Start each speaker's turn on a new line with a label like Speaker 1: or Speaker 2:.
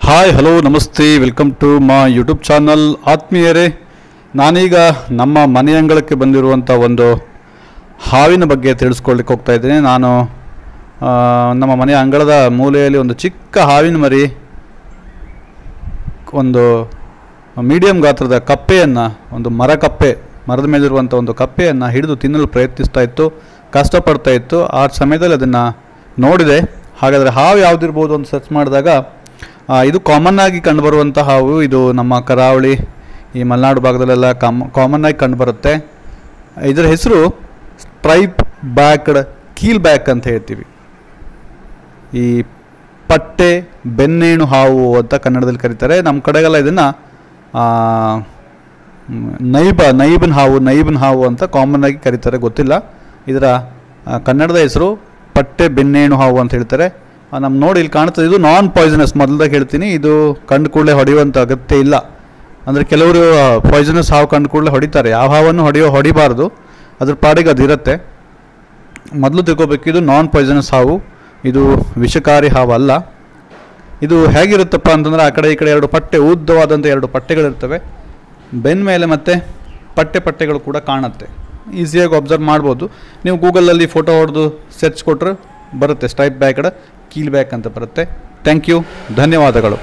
Speaker 1: Hi hello ನಮಸ್ತೆ welcome to my YouTube channel. ಆತ್ಮೀಯರೇ, ನಾನೀಗ ನಮ್ಮ ಮನೆ ಅಂಗಳಕ್ಕೆ ಬಂದಿರುವಂಥ ಒಂದು ಹಾವಿನ ಬಗ್ಗೆ ತಿಳಿಸ್ಕೊಳ್ಳಿಕ್ಕೆ ಹೋಗ್ತಾ ಇದ್ದೀನಿ. ನಾನು ನಮ್ಮ ಮನೆಯ ಅಂಗಳದ ಮೂಲೆಯಲ್ಲಿ ಒಂದು ಚಿಕ್ಕ ಹಾವಿನ ಮರಿ ಒಂದು ಮೀಡಿಯಂ ಗಾತ್ರದ ಕಪ್ಪೆಯನ್ನು, ಒಂದು ಮರದ ಮೇಲಿರುವಂಥ ಒಂದು ಕಪ್ಪೆಯನ್ನು ಹಿಡಿದು ತಿನ್ನಲು ಪ್ರಯತ್ನಿಸ್ತಾ ಇತ್ತು, ಕಷ್ಟಪಡ್ತಾ ಇತ್ತು. ಆ ಸಮಯದಲ್ಲಿ ಅದನ್ನು ನೋಡಿದೆ. ಹಾಗಾದರೆ ಹಾವು ಯಾವುದಿರ್ಬೋದು ಅಂತ ಸರ್ಚ್ ಮಾಡಿದಾಗ ಇದು ಕಾಮನ್ ಆಗಿ ಕಂಡುಬರುವಂಥ ಹಾವು. ಇದು ನಮ್ಮ ಕರಾವಳಿ, ಈ ಮಲೆನಾಡು ಭಾಗದಲ್ಲೆಲ್ಲ ಕಾಮನ್ ಆಗಿ ಕಂಡುಬರುತ್ತೆ. ಇದರ ಹೆಸರು ಸ್ಟ್ರೈಪ್ ಬ್ಯಾಕ್ಡ್ ಕೀಲ್ ಬ್ಯಾಕ್ ಅಂತ ಹೇಳ್ತೀವಿ. ಈ ಪಟ್ಟೆ ಬೆನ್ನೇಣು ಹಾವು ಅಂತ ಕನ್ನಡದಲ್ಲಿ ಕರೀತಾರೆ. ನಮ್ಮ ಕಡೆಗೆಲ್ಲ ಇದನ್ನು ನೈಬನ್ ಹಾವು ಅಂತ ಕಾಮನ್ ಆಗಿ ಕರೀತಾರೆ, ಗೊತ್ತಿಲ್ಲ. ಇದರ ಕನ್ನಡದ ಹೆಸರು ಪಟ್ಟೆ ಬೆನ್ನೇಣು ಹಾವು ಅಂತ ಹೇಳ್ತಾರೆ. ನಮ್ಮ ನೋಡಿ ಇಲ್ಲಿ ಕಾಣ್ತದೆ, ಇದು ನಾನ್ ಪಾಯ್ಸನಸ್. ಮೊದಲಾಗಿ ಹೇಳ್ತೀನಿ, ಇದು ಕಂಡು ಕೂಡಲೇ ಹೊಡೆಯುವಂಥ ಅಗತ್ಯ ಇಲ್ಲ. ಅಂದರೆ ಕೆಲವರು ಪಾಯ್ಸನಸ್ ಹಾವು ಕಂಡು ಕೂಡಲೇ ಹೊಡಿತಾರೆ. ಯಾವ ಹಾವನ್ನು ಹೊಡಿಬಾರ್ದು, ಅದ್ರ ಪಾಡಿಗೆ ಅದು ಇರುತ್ತೆ. ಮೊದಲು ತಿಳ್ಕೊಬೇಕು, ಇದು ನಾನ್ ಪಾಯ್ಸನಸ್ ಹಾವು, ಇದು ವಿಷಕಾರಿ ಹಾವು ಅಲ್ಲ. ಇದು ಹೇಗಿರುತ್ತಪ್ಪ ಅಂತಂದರೆ, ಆ ಕಡೆ ಈ ಕಡೆ ಉದ್ದವಾದಂಥ ಎರಡು ಪಟ್ಟೆಗಳಿರ್ತವೆ ಬೆನ್ನ ಮೇಲೆ, ಮತ್ತು ಪಟ್ಟೆಗಳು ಕೂಡ ಕಾಣುತ್ತೆ. ಈಸಿಯಾಗಿ ಅಬ್ಸರ್ವ್ ಮಾಡ್ಬೋದು. ನೀವು ಗೂಗಲಲ್ಲಿ ಫೋಟೋ ಹೊಡೆದು ಸರ್ಚ್ ಕೊಟ್ಟರೆ ಬರುತ್ತೆ, ಸ್ಟ್ರೈಪ್ ಬ್ಯಾಕ್ಡ್ ಕೀಲ್ ಬ್ಯಾಕ್ ಅಂತ ಬರುತ್ತೆ. ಥ್ಯಾಂಕ್ ಯು, ಧನ್ಯವಾದಗಳು.